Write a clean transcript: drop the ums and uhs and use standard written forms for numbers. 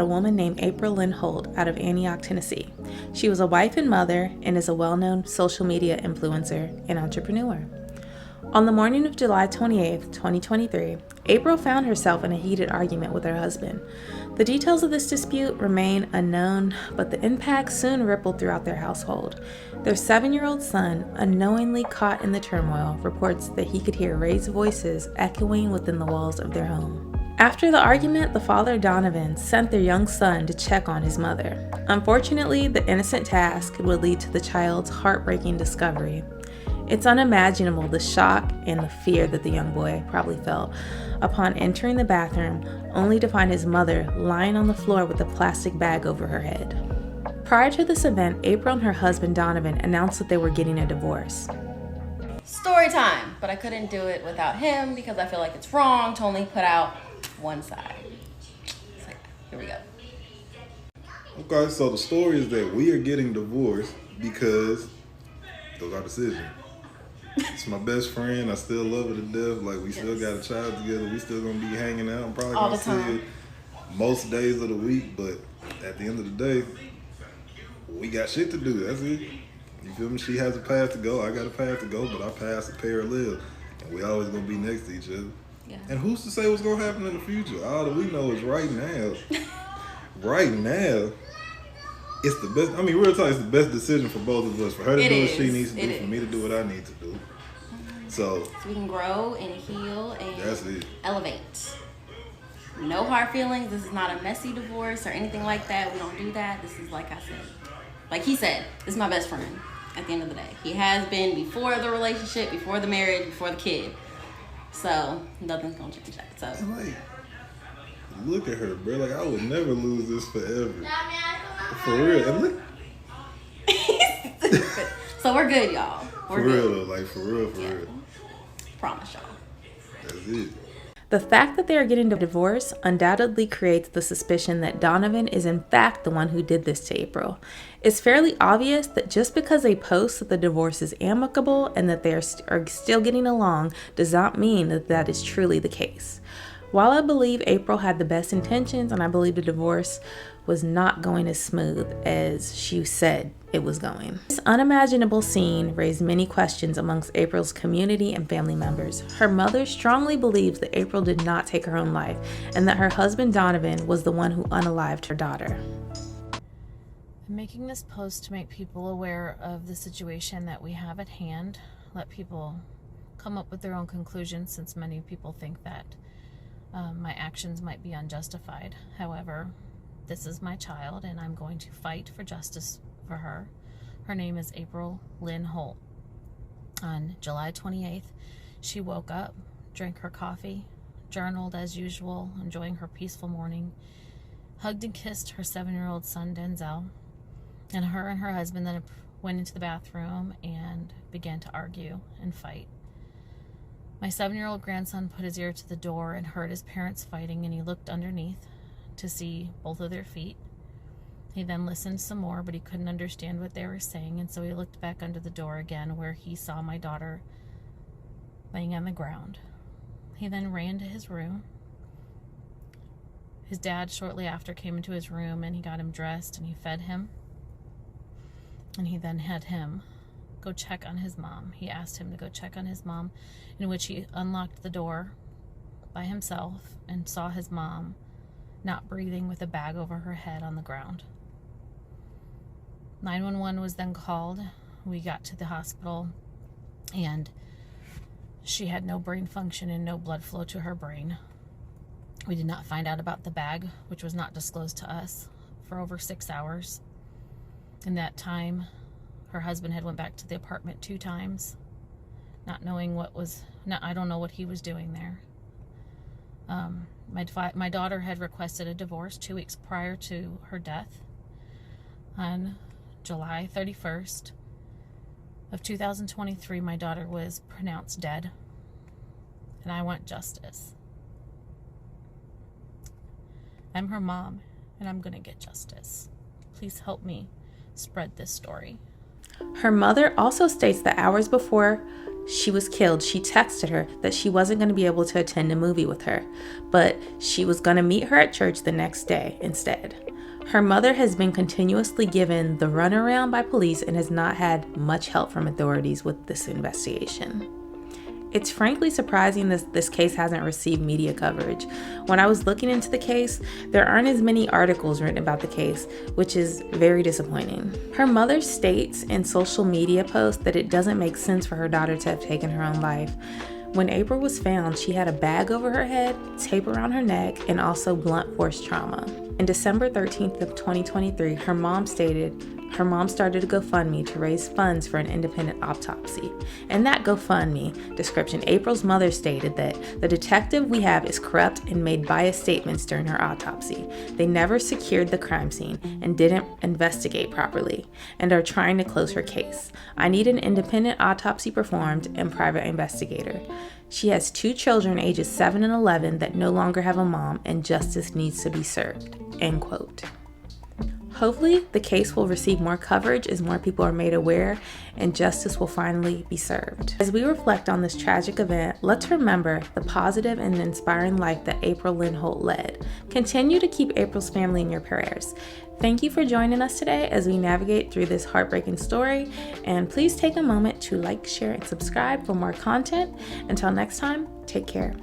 a woman named April Lynn Holt out of Antioch, Tennessee. She was a wife and mother and is a well-known social media influencer and entrepreneur. On the morning of July 28, 2023, April found herself in a heated argument with her husband. The details of this dispute remain unknown, but the impact soon rippled throughout their household. Their 7-year-old son, unknowingly caught in the turmoil, reports that he could hear raised voices echoing within the walls of their home. After the argument, the father, Donovan, sent their young son to check on his mother. Unfortunately, the innocent task would lead to the child's heartbreaking discovery. It's unimaginable the shock and the fear that the young boy probably felt upon entering the bathroom, only to find his mother lying on the floor with a plastic bag over her head. Prior to this event, April and her husband, Donovan, announced that they were getting a divorce. Story time, but I couldn't do it without him because I feel like it's wrong to only put out one side. So, here we go. Okay, so the story is that we are getting divorced because it was our decision. It's my best friend. I still love her to death. Like, we still got a child together. We still gonna be hanging out. I'm probably All gonna the see time. it most days of the week, but at the end of the day, we got shit to do. That's it. You feel me? She has a path to go. I got a path to go, but our paths are parallel, and we always gonna be next to each other. Yeah. And who's to say what's gonna happen in the future? All that we know is right now. Right now, it's the best. I mean, real talk, it's the best decision for both of us. For her to do what she needs to do, for me to do what I need to do. So we can grow and heal and that's it. Elevate. No hard feelings. This is not a messy divorce or anything like that. We don't do that. This is, like I said, like he said, this is my best friend at the end of the day. He has been before the relationship, before the marriage, before the kid. So nothing's gonna change that. So And like, look at her, bro. Like, I would never lose this forever. For real. And look. so we're good, y'all. We're For good. real though, like for real, for real. Promise y'all. That's it. The fact that they are getting a divorce undoubtedly creates the suspicion that Donovan is in fact the one who did this to April. It's fairly obvious that just because they post that the divorce is amicable and that they are still getting along does not mean that that is truly the case. While I believe April had the best intentions and I believe the divorce was not going as smooth as she said it was going. This unimaginable scene raised many questions amongst April's community and family members. Her mother strongly believes that April did not take her own life and that her husband Donovan was the one who unalived her daughter. I'm making this post to make people aware of the situation that we have at hand. Let people come up with their own conclusions, since many people think that my actions might be unjustified. However, this is my child and I'm going to fight for justice for her. Her name is April Lynn Holt. On July 28th, she woke up, drank her coffee, journaled as usual, enjoying her peaceful morning, hugged and kissed her 7-year-old son Denzel, and her husband then went into the bathroom and began to argue and fight. My 7-year-old grandson put his ear to the door and heard his parents fighting, and he looked underneath to see both of their feet. He then listened some more, but he couldn't understand what they were saying, and so he looked back under the door again, where he saw my daughter laying on the ground. He then ran to his room. His dad shortly after came into his room, and he got him dressed and he fed him, and he then had him go check on his mom. He asked him to go check on his mom, in which he unlocked the door by himself and saw his mom not breathing with a bag over her head on the ground. 911 was then called. We got to the hospital and she had no brain function and no blood flow to her brain. We did not find out about the bag, which was not disclosed to us, for over 6 hours. In that time, her husband had went back to the apartment 2 times, not knowing I don't know what he was doing there. My daughter had requested a divorce 2 weeks prior to her death. On July 31st of 2023, my daughter was pronounced dead, and I want justice. I'm her mom, and I'm going to get justice. Please help me spread this story. Her mother also states that hours before she was killed, she texted her that she wasn't going to be able to attend a movie with her, but she was going to meet her at church the next day instead. Her mother has been continuously given the runaround by police and has not had much help from authorities with this investigation. It's frankly surprising that this case hasn't received media coverage. When I was looking into the case, there aren't as many articles written about the case, which is very disappointing. Her mother states in social media posts that it doesn't make sense for her daughter to have taken her own life. When April was found, she had a bag over her head, tape around her neck, and also blunt force trauma. On December 13th of 2023, her mom started a GoFundMe to raise funds for an independent autopsy. In that GoFundMe description, April's mother stated that the detective we have is corrupt and made biased statements during her autopsy. They never secured the crime scene and didn't investigate properly and are trying to close her case. I need an independent autopsy performed and private investigator. She has 2 children ages 7 and 11 that no longer have a mom, and justice needs to be served. End quote. Hopefully, the case will receive more coverage as more people are made aware and justice will finally be served. As we reflect on this tragic event, let's remember the positive and inspiring life that April Lynn Holt led. Continue to keep April's family in your prayers. Thank you for joining us today as we navigate through this heartbreaking story, and please take a moment to like, share, and subscribe for more content. Until next time, take care.